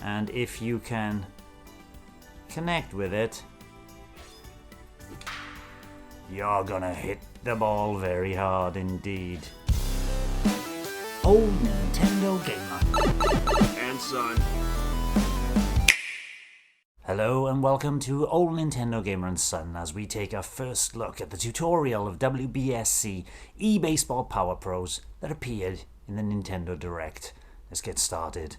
And if you can connect with it, you're gonna hit the ball very hard indeed. Old Nintendo Gamer and Son. Hello and welcome to Old Nintendo Gamer and Son as we take our first look at the tutorial of WBSC eBaseball Power Pros that appeared in the Nintendo Direct. Let's get started.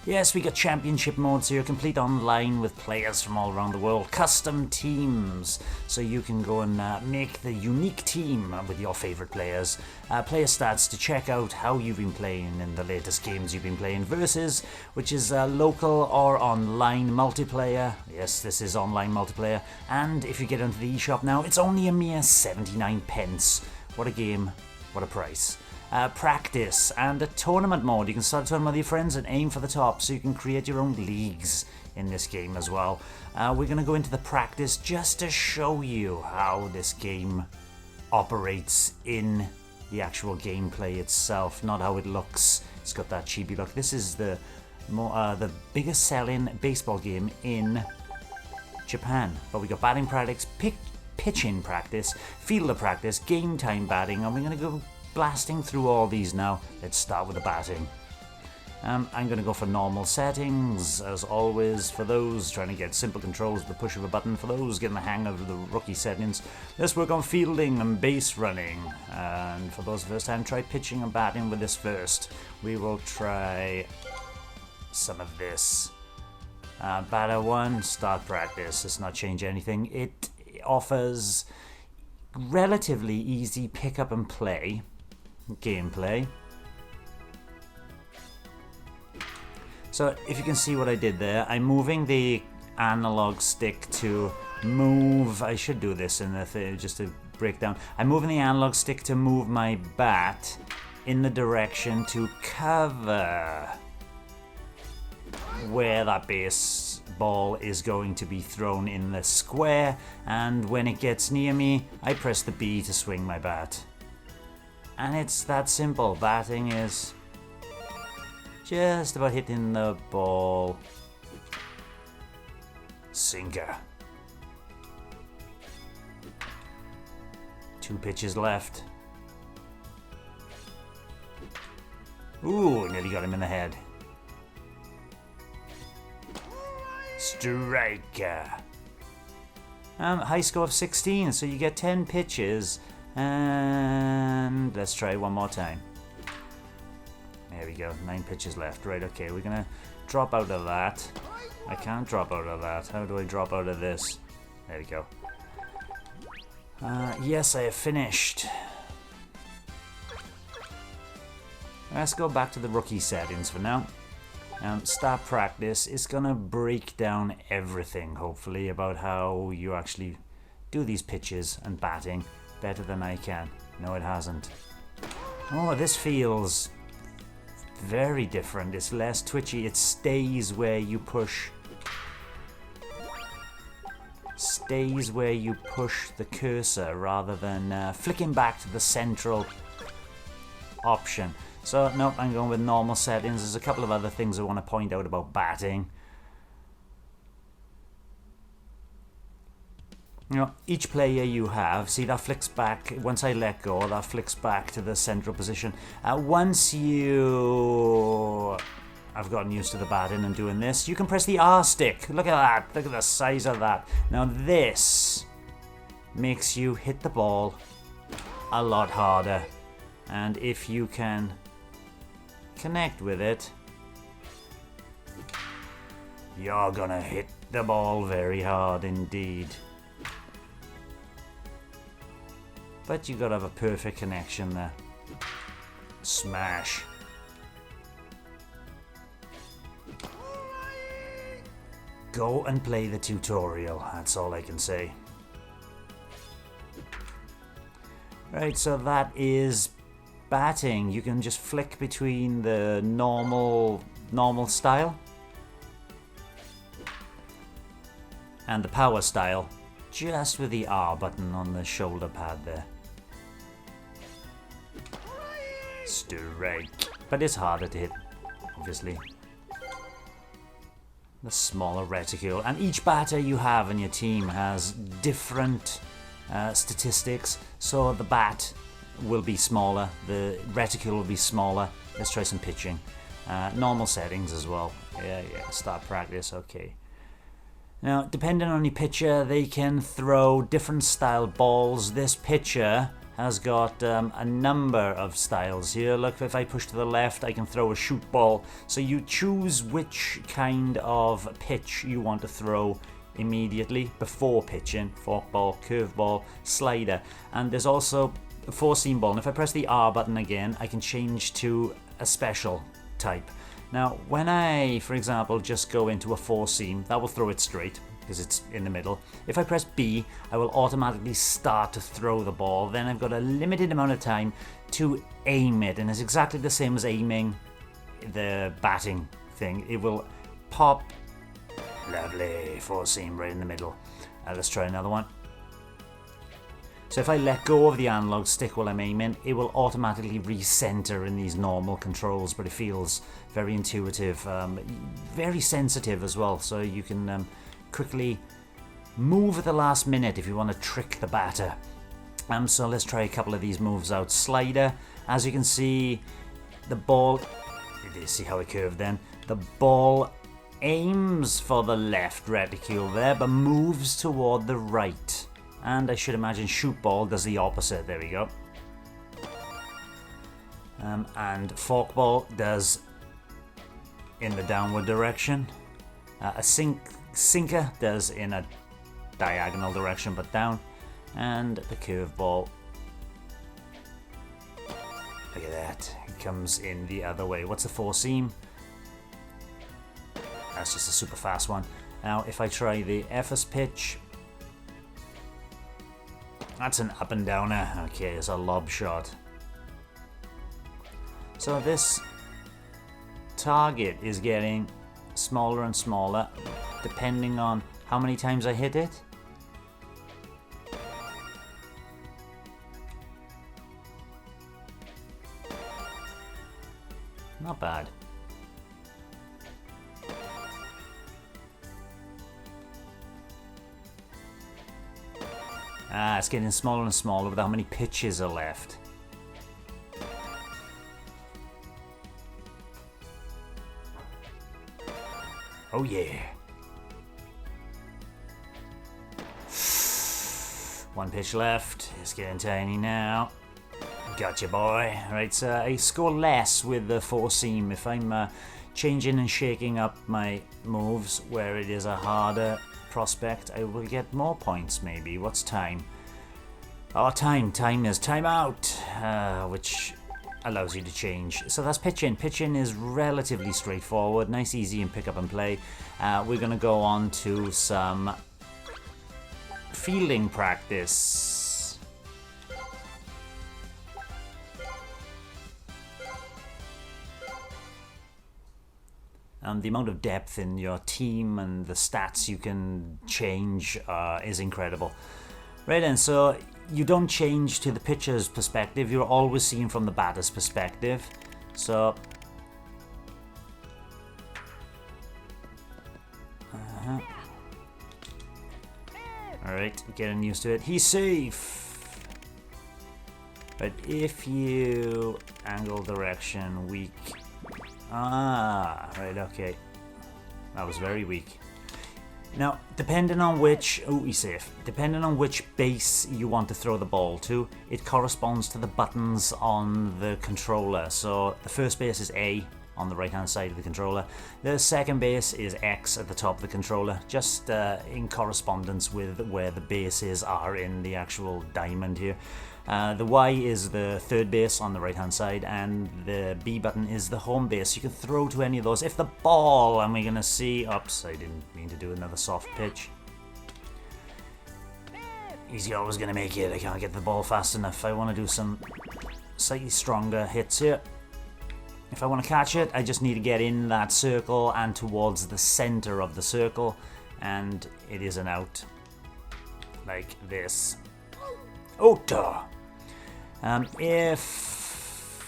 Yes, we got championship modes here, complete online with players from all around the world, custom teams, so you can go and make the unique team with your favorite players. Player stats to check out how you've been playing in the latest games you've been playing, versus, which is local or online multiplayer. Yes, this is online multiplayer, and if you get into the eShop now, it's only a mere 79 pence. What a game, what a price. Practice and a tournament mode. You can start a tournament with your friends and aim for the top, so you can create your own leagues in this game as well. We're going to go into the practice just to show you how this game operates in the actual gameplay itself, not how it looks. It's got that chibi look. This is the biggest selling baseball game in Japan. But we got batting practice, pitching practice, fielder practice, game time batting, and we're going to go blasting through all these now. Let's start with the batting. I'm going to go for normal settings, as always. For those trying to get simple controls with the push of a button, for those getting the hang of the rookie settings, let's work on fielding and base running. And for those first time, try pitching and batting with this first. We will try some of this. Batter 1, start practice. Let's not change anything. It offers relatively easy pick up and play gameplay. So if you can see what I did there, I'm moving the analog stick to move. I should do this in the thing just to break down. I'm moving the analog stick to move my bat in the direction to cover where that baseball is going to be thrown in the square, and when it gets near me, I press the B to swing my bat. And it's that simple. Batting is just about hitting the ball. Sinker. 2 pitches left. Ooh, nearly got him in the head. Striker. High score of 16, so you get 10 pitches. And let's try one more time. There we go, 9 pitches left. Right, okay, we're gonna drop out of that. I can't drop out of that. How do I drop out of this? There we go. Yes, I have finished. Let's go back to the rookie settings for now. Start practice is gonna break down everything, hopefully, about how you actually do these pitches and batting better than I can. No, it hasn't. Oh, this feels very different. It's less twitchy. It stays where you push. Stays where you push the cursor rather than flicking back to the central option. So, nope, I'm going with normal settings. There's a couple of other things I want to point out about batting. You know, each player you have, see that flicks back, once I let go, that flicks back to the central position. Once I've gotten used to the batting and doing this, you can press the R stick. Look at that, look at the size of that. Now this makes you hit the ball a lot harder. And if you can connect with it, you're gonna hit the ball very hard indeed. But you gotta have a perfect connection there. Smash. Go and play the tutorial, that's all I can say. Right, so that is batting. You can just flick between the normal style and the power style, just with the R button on the shoulder pad there. Strike. But it's harder to hit, obviously. The smaller reticule. And each batter you have in your team has different statistics. So the bat will be smaller, the reticule will be smaller. Let's try some pitching. Normal settings as well. Yeah, start practice, okay. Now, depending on your pitcher, they can throw different style balls. This pitcher has got a number of styles here. Look, if I push to the left, I can throw a shoot ball. So you choose which kind of pitch you want to throw immediately before pitching. Forkball, curveball, slider. And there's also a four-seam ball. And if I press the R button again, I can change to a special type. Now, when I, for example, just go into a four-seam, that will throw it straight because it's in the middle. If I press B, I will automatically start to throw the ball. Then I've got a limited amount of time to aim it, and it's exactly the same as aiming the batting thing. It will pop. Lovely, four-seam right in the middle. Let's try another one. So if I let go of the analog stick while I'm aiming, it will automatically recenter in these normal controls, but it feels very intuitive, very sensitive as well, so you can quickly move at the last minute if you want to trick the batter. So let's try a couple of these moves out. Slider, as you can see, the ball, you see how it curved then? The ball aims for the left reticule there, but moves toward the right. And I should imagine shoot ball does the opposite. There we go. And forkball does in the downward direction. A sinker does in a diagonal direction but down. And the curveball, look at that, it comes in the other way. What's the four seam? That's just a super fast one. Now if I try the F's pitch, that's an up and downer. Okay, it's a lob shot. So this target is getting smaller and smaller depending on how many times I hit it. Not bad. It's getting smaller and smaller with how many pitches are left. Oh yeah. One pitch left. It's getting tiny now. Gotcha, boy. Right, so I score less with the four seam if I'm changing and shaking up my moves where it is a harder prospect. I will get more points maybe. What's time? Oh, time is timeout, which allows you to change. So that's pitching. Pitching is relatively straightforward, nice, easy, and pick up and play. We're going to go on to some fielding practice. And the amount of depth in your team and the stats you can change is incredible. Right then, so you don't change to the pitcher's perspective, you're always seen from the batter's perspective. So alright, getting used to it. He's safe. But if you angle direction weak. Right, okay. That was very weak. Now, depending on which, he's safe. Depending on which base you want to throw the ball to, it corresponds to the buttons on the controller. So the first base is A on the right hand side of the controller. The second base is X at the top of the controller, just in correspondence with where the bases are in the actual diamond here. The Y is the third base on the right hand side, and the B button is the home base. You can throw to any of those. If the ball, and we're going to see, oops, I didn't mean to do another soft pitch. He's always going to make it. I can't get the ball fast enough. I want to do some slightly stronger hits here. If I want to catch it, I just need to get in that circle and towards the center of the circle, and it is an out. Like this. Ota! If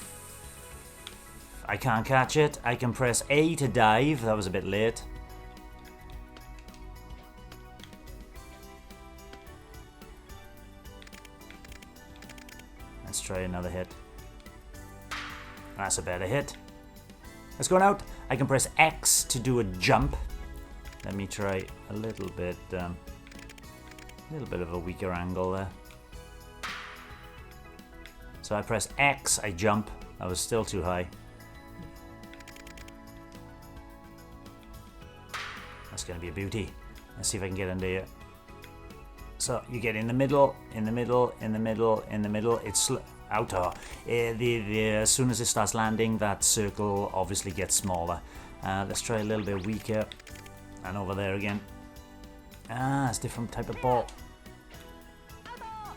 I can't catch it. I can press A to dive. That was a bit late. Let's try another hit. That's a better hit. It's going out. I can press X to do a jump. Let me try a little bit of a weaker angle there. So I press X, I jump. That was still too high. That's going to be a beauty. Let's see if I can get in there. So you get in the middle, in the middle, in the middle, in the middle. It's out. As soon as it starts landing, that circle obviously gets smaller. Let's try a little bit weaker. And over there again. It's a different type of ball.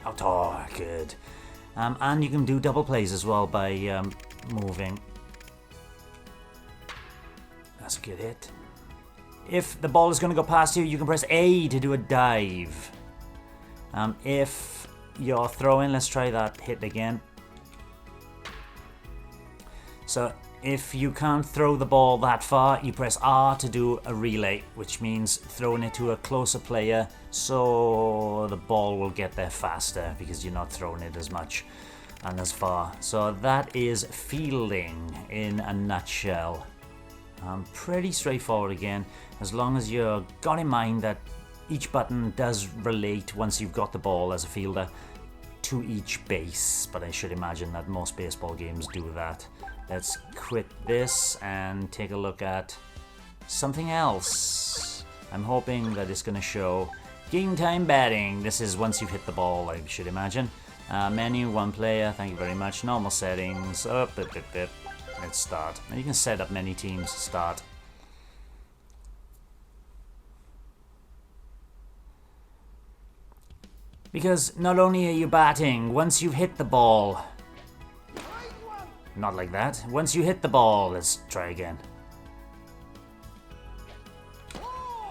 Out. Oh, good. And you can do double plays as well by moving. That's a good hit. If the ball is going to go past you, you can press A to do a dive. If you're throwing, let's try that hit again. So if you can't throw the ball that far, you press R to do a relay, which means throwing it to a closer player so the ball will get there faster because you're not throwing it as much and as far. So that is fielding in a nutshell. Pretty straightforward again, as long as you've got in mind that each button does relate once you've got the ball as a fielder to each base, but I should imagine that most baseball games do that. Let's quit this and take a look at something else. I'm hoping that it's going to show game time batting. This is once you've hit the ball, I should imagine. Menu, one player, thank you very much. Normal settings, let's start. And you can set up many teams, start. Because not only are you batting, once you've hit the ball, not like that. Once you hit the ball, let's try again.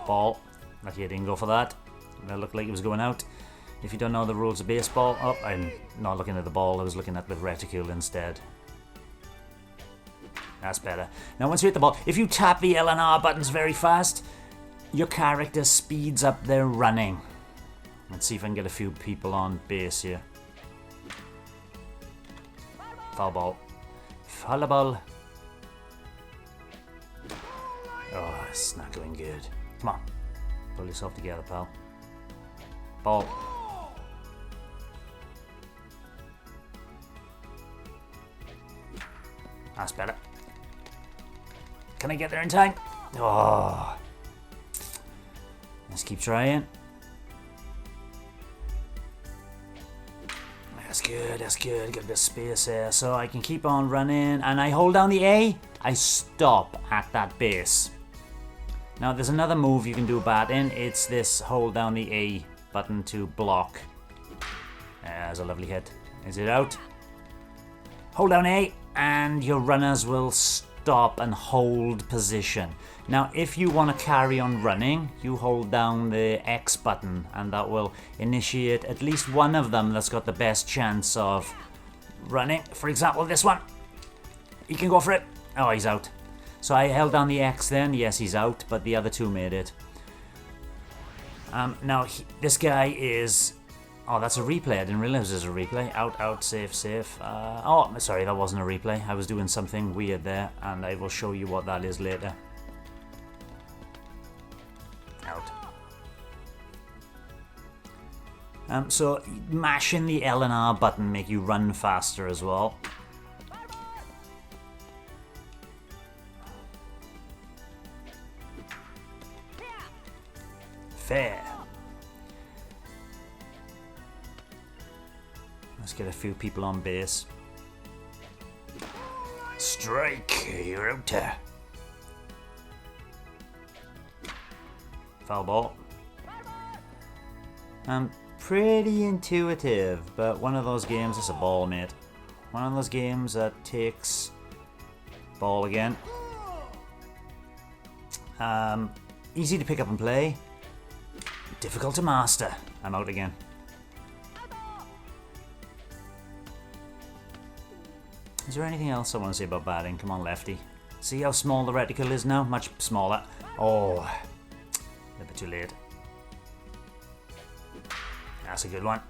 Ball. Lucky I didn't go for that. That looked like it was going out. If you don't know the rules of baseball, oh, I'm not looking at the ball, I was looking at the reticule instead. That's better. Now once you hit the ball, if you tap the L and R buttons very fast, your character speeds up their running. Let's see if I can get a few people on base here. Foul ball. Foul ball. Oh, it's not going good. Come on. Pull yourself together, pal. Ball. That's better. Can I get there in time? Oh. Let's keep trying. That's good, that's good. Got a bit of space there. So I can keep on running. And I hold down the A. I stop at that base. Now there's another move you can do batting. It's this hold down the A button to block. There's a lovely hit. Is it out? Hold down A and your runners will stop and hold position. Now if you want to carry on running, you hold down the X button and that will initiate at least one of them that's got the best chance of running. For example, this one. He can go for it. Oh, he's out. So I held down the X then. Yes, he's out, but the other two made it. Now, this guy is... Oh, that's a replay. I didn't realize it was a replay. Out, out, safe, safe. Oh, sorry, that wasn't a replay. I was doing something weird there, and I will show you what that is later. Out. So, mashing the L and R button make you run faster as well. Fair. Let's get a few people on base. Strike, you're out there. Foul ball. Pretty intuitive, but one of those games, it's a ball, mate. One of those games that takes ball again. Easy to pick up and play. Difficult to master. I'm out again. Is there anything else I want to say about batting? Come on, lefty. See how small the reticle is now? Much smaller. Oh, a little bit too late. That's a good one.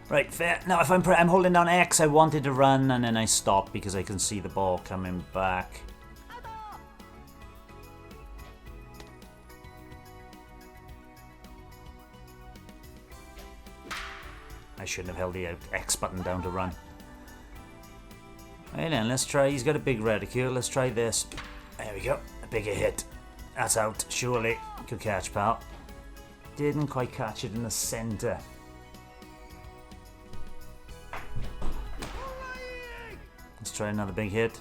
Right, fair. Now, if I'm holding down X, I wanted to run, and then I stopped because I can see the ball coming back. I shouldn't have held the X button down to run. Right then, let's try. He's got a big reticule. Let's try this. There we go. A bigger hit. That's out. Surely. Good catch, pal. Didn't quite catch it in the center. Let's try another big hit.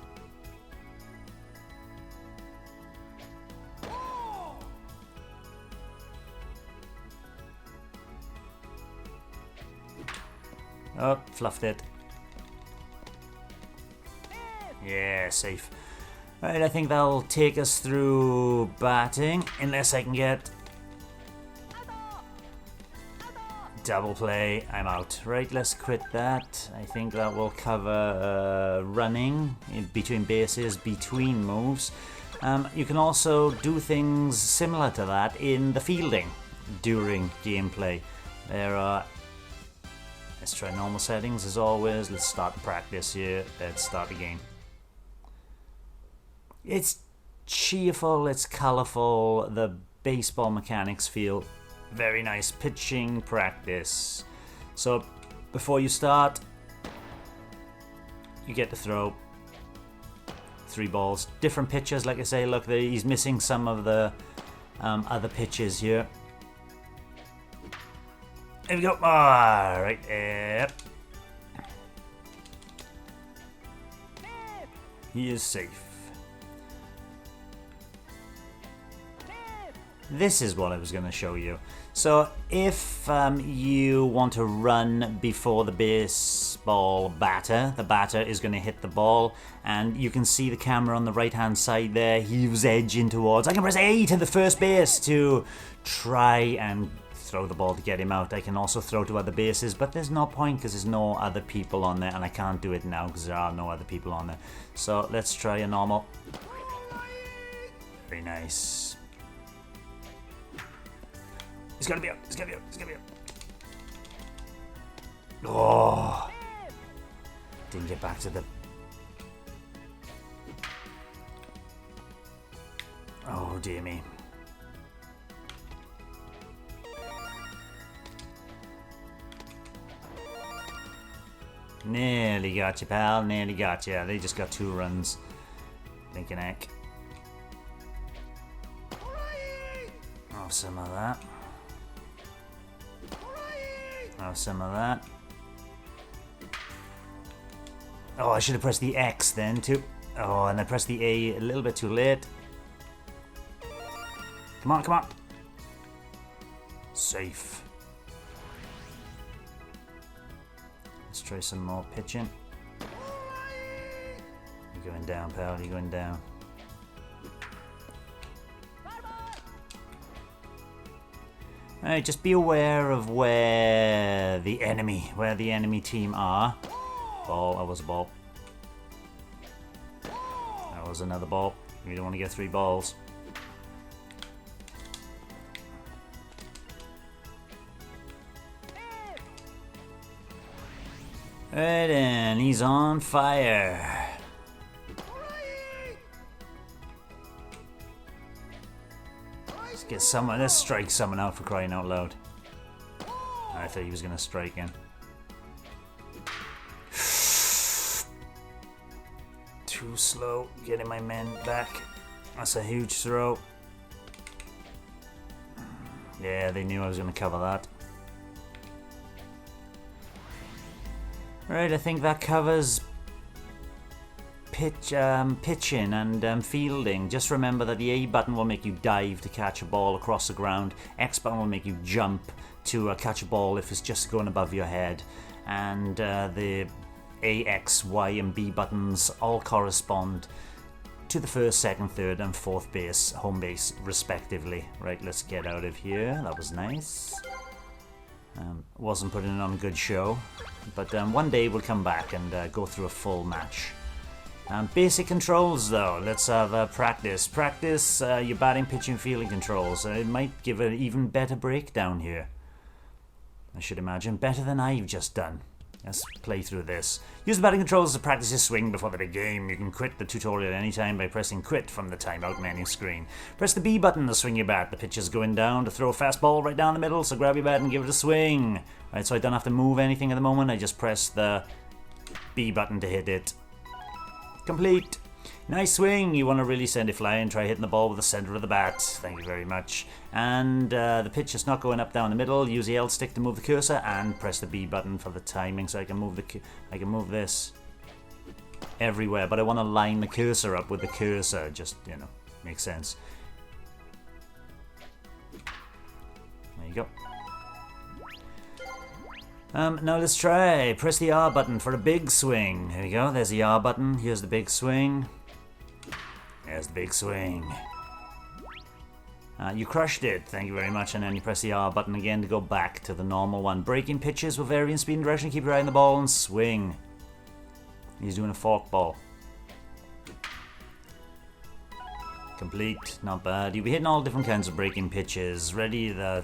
Oh, fluffed it. Yeah, safe. Right, I think that'll take us through batting, unless I can get double play. I'm out. Right, let's quit that. I think that will cover running in between bases, between moves. You can also do things similar to that in the fielding during gameplay. There are... Let's try normal settings as always. Let's start the practice here. Let's start the game. It's cheerful, it's colourful, the baseball mechanics feel very nice. Pitching practice. So before you start, you get to throw 3 balls. Different pitches, like I say. Look, he's missing some of the other pitches here. There we go. Alright, yep. He is safe. This is what I was going to show you. So if you want to run before the baseball batter, the batter is going to hit the ball, and you can see the camera on the right hand side there. He was edging towards. I can press A to the first base to try and throw the ball to get him out. I can also throw to other bases, but there's no point because there's no other people on there, and I can't do it now because there are no other people on there. So let's try a normal. Very nice. He's gotta be up. He's gotta be up. He's gotta be up. Oh! Didn't get back to the... Oh, dear me. Nearly got you, pal. Nearly got you. They just got 2 runs. Thinking heck. Oh, some of that. Oh, some of that. Oh, I should have pressed the X then too. Oh, and I pressed the A a little bit too late. Come on, come on. Safe. Let's try some more pitching. You're going down, pal. You're going down. Alright, just be aware of where the enemy team are. Ball, that was a ball. That was another ball. We don't want to get 3 balls. Right, and he's on fire. Get someone. Let's strike someone out for crying out loud. I thought he was gonna strike in. Too slow. Getting my men back. That's a huge throw. Yeah, they knew I was gonna cover that. Right, I think that covers pitching and fielding. Just remember that the A button will make you dive to catch a ball across the ground. X button will make you jump to catch a ball if it's just going above your head. And the A, X, Y, and B buttons all correspond to the first, second, third, and fourth base, home base, respectively. Right, let's get out of here. That was nice. Wasn't putting on a good show, but one day we'll come back and go through a full match. Basic controls though, let's have practice. Practice your batting, pitching, fielding controls. It might give an even better breakdown here. I should imagine, better than I've just done. Let's play through this. Use the batting controls to practice your swing before the big game. You can quit the tutorial at any time by pressing quit from the timeout menu screen. Press the B button to swing your bat. The pitcher's going down to throw a fastball right down the middle, so grab your bat and give it a swing. Right, so I don't have to move anything at the moment. I just press the B button to hit it. Complete. Nice swing. You want to really send it flying. Try hitting the ball with the center of the bat. Thank you very much. And the pitch is not going up down the middle. Use the L stick to move the cursor and press the B button for the timing, so I can move this everywhere. But I want to line the cursor up with the cursor. Just, you know, makes sense. There you go. Now let's try. Press the R button for a big swing. There we go. There's the R button. Here's the big swing. There's the big swing. You crushed it. Thank you very much. And then you press the R button again to go back to the normal one. Breaking pitches with varying speed and direction. Keep your eye on the ball and swing. He's doing a fork ball. Complete. Not bad. You'll be hitting all different kinds of breaking pitches. Ready the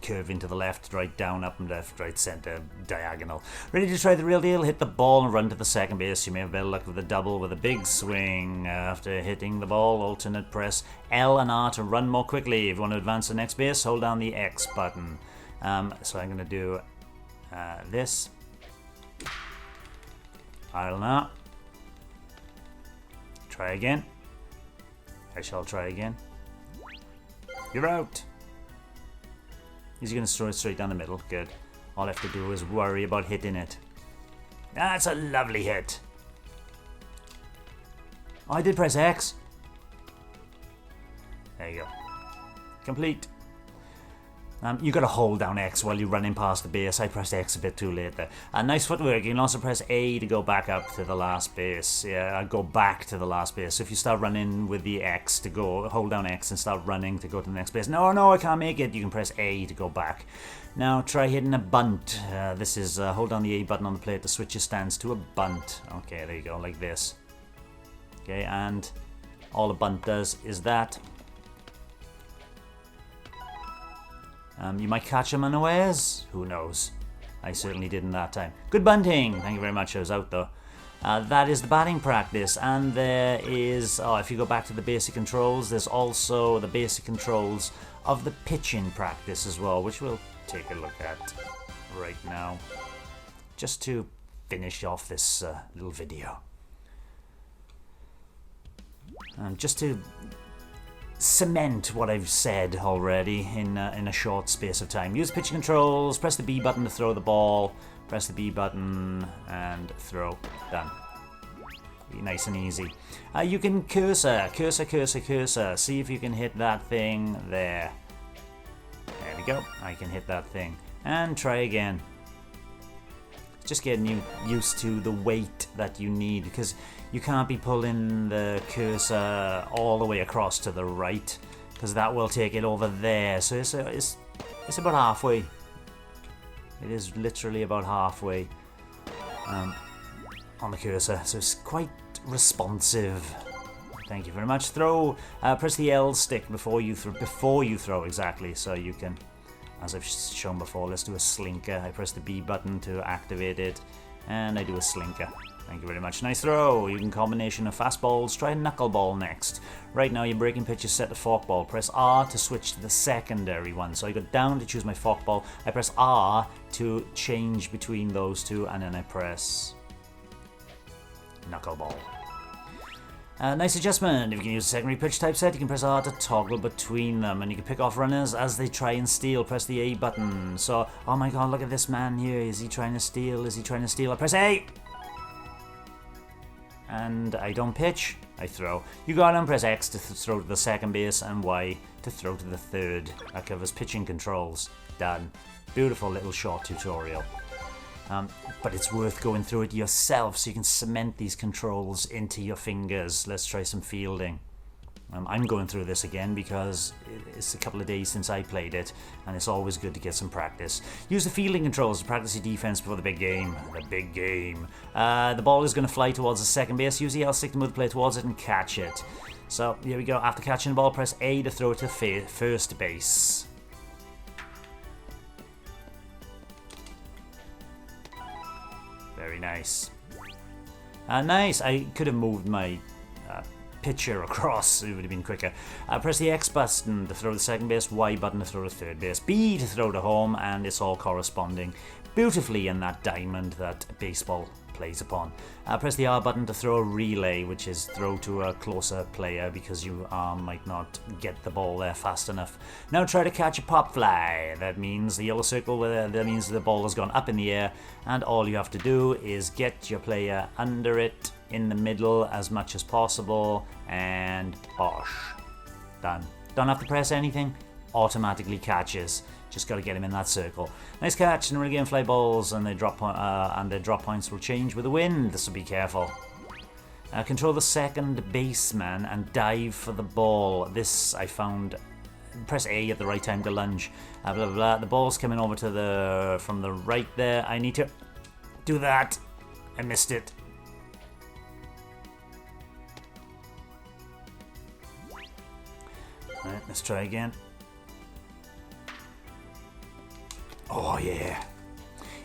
curve into the left, right, down, up and left, right, center, diagonal. Ready to try the real deal? Hit the ball and run to the second base. You may have better luck with a double with a big swing. After hitting the ball, alternate press L and R to run more quickly. If you want to advance to the next base, hold down the X button. So I'm going to do this. I'll not. Try again. I shall try again. You're out. He's going to throw it straight down the middle. Good. All I have to do is worry about hitting it. That's a lovely hit. Oh, I did press X. There you go. Complete. You got to hold down X while you're running past the base. I pressed X a bit too late there. Nice footwork. You can also press A to go back up to the last base. Yeah, go back to the last base. So if you start running with the X to go, hold down X and start running to go to the next base. No, I can't make it. You can press A to go back. Now try hitting a bunt. This is hold down the A button on the plate to switch your stance to a bunt. Okay, there you go, like this. Okay, and all a bunt does is that. You might catch him unawares. Who knows? I certainly didn't that time. Good bunting. Thank you very much. I was out though. That is the batting practice. And there is, if you go back to the basic controls, there's also the basic controls of the pitching practice as well, which we'll take a look at right now. Just to finish off this little video. Just to cement what I've said already in a short space of time. Use pitching controls, press the B button to throw the ball, press the B button and throw. Done. Nice and easy. You can cursor, see if you can hit that thing there. There we go, I can hit that thing. And try again. Just getting you used to the weight that you need, because you can't be pulling the cursor all the way across to the right, because that will take it over there. So it's about halfway. It is literally about halfway on the cursor, so it's quite responsive. Thank you very much. Throw. Press the L stick before you throw exactly, so you can. As I've shown before, let's do a slinker. I press the B button to activate it, and I do a slinker. Thank you very much. Nice throw. You can combination of fastballs. Try knuckleball next. Right now, your breaking pitch is set to forkball. Press R to switch to the secondary one. So I go down to choose my forkball. I press R to change between those two, and then I press knuckleball. Nice adjustment. If you can use a secondary pitch typeset, you can press R to toggle between them, and you can pick off runners as they try and steal. Press the A button. So, oh my god, look at this man here. Is he trying to steal? Is he trying to steal? I press A! And I don't pitch, I throw. You go and press X to throw to the second base, and Y to throw to the third. That covers pitching controls. Done. Beautiful little short tutorial. But it's worth going through it yourself so you can cement these controls into your fingers. Let's try some fielding. I'm going through this again because it's a couple of days since I played it, and it's always good to get some practice. Use the fielding controls to practice your defense before the big game. The big game. The ball is going to fly towards the second base. Use the L stick to move the player towards it and catch it. So here we go. After catching the ball, press A to throw it to first base. Very nice. Nice. I could have moved my pitcher across, it would have been quicker. Press the X button to throw to second base, Y button to throw to third base, B to throw to home, and it's all corresponding beautifully in that diamond that baseball plays upon. Press the R button to throw a relay, which is throw to a closer player because you might not get the ball there fast enough. Now try to catch a pop fly. That means the yellow circle, that means the ball has gone up in the air, and all you have to do is get your player under it in the middle as much as possible, and bosh. Done. Don't have to press anything, automatically catches. Just got to get him in that circle. Nice catch, and we're again fly balls, and their drop points will change with the wind, so be careful. Control the second baseman and dive for the ball. This I found. Press A at the right time to lunge. Blah blah blah. The ball's coming over to from the right there. I need to do that. I missed it. Alright, let's try again. Oh yeah.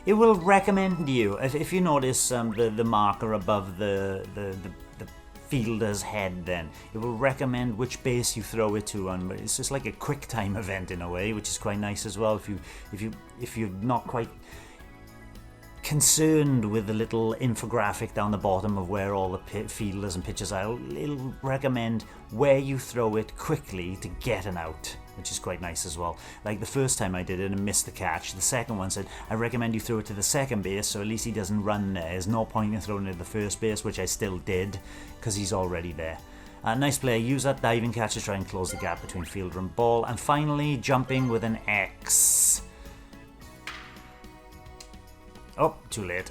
It will recommend you, if you notice the marker above the fielder's head, then it will recommend which base you throw it to, and it's just like a quick time event in a way, which is quite nice as well. If you're not quite concerned with the little infographic down the bottom of where all the fielders and pitchers are, it'll recommend where you throw it quickly to get an out, which is quite nice as well. Like the first time I did it and missed the catch, the second one said, I recommend you throw it to the second base so at least he doesn't run there. There's no point in throwing it to the first base, which I still did because he's already there. Nice play. Use that diving catch to try and close the gap between fielder and ball. And finally, jumping with an X. Oh, too late.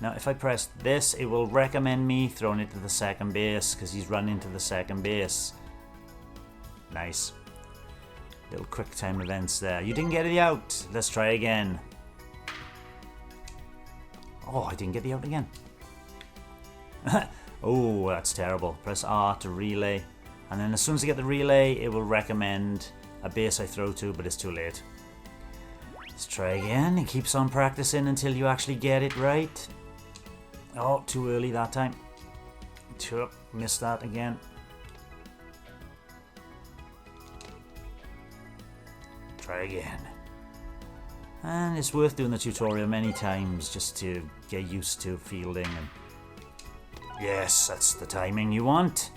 Now, if I press this, it will recommend me throwing it to the second base because he's running to the second base. Nice. Little quick time events there. You didn't get the out. Let's try again. Oh, I didn't get the out again. Oh, that's terrible. Press R to relay. And then as soon as I get the relay, it will recommend a base I throw to, but it's too late. Let's try again. It keeps on practicing until you actually get it right. Oh, too early that time. Missed that again. Try again. And it's worth doing the tutorial many times just to get used to fielding. And yes, that's the timing you want.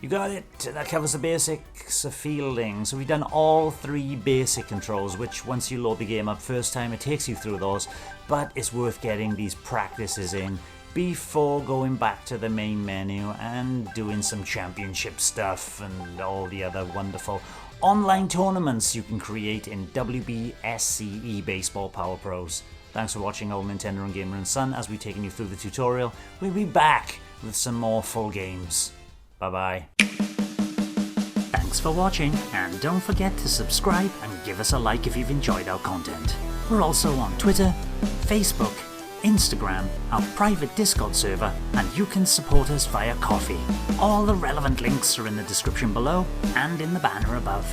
You got it. That covers the basics of fielding. So we've done all 3 basic controls, which once you load the game up first time, it takes you through those. But it's worth getting these practices in before going back to the main menu and doing some championship stuff and all the other wonderful online tournaments you can create in WBSC eBaseball Power Pros. Thanks for watching, Old Nintendo and Gamer and Son. As we've taken you through the tutorial, we'll be back with some more full games. Bye-bye. Thanks for watching, and don't forget to subscribe and give us a like if you've enjoyed our content. We're also on Twitter, Facebook, Instagram, our private Discord server, and you can support us via Ko-fi. All the relevant links are in the description below and in the banner above.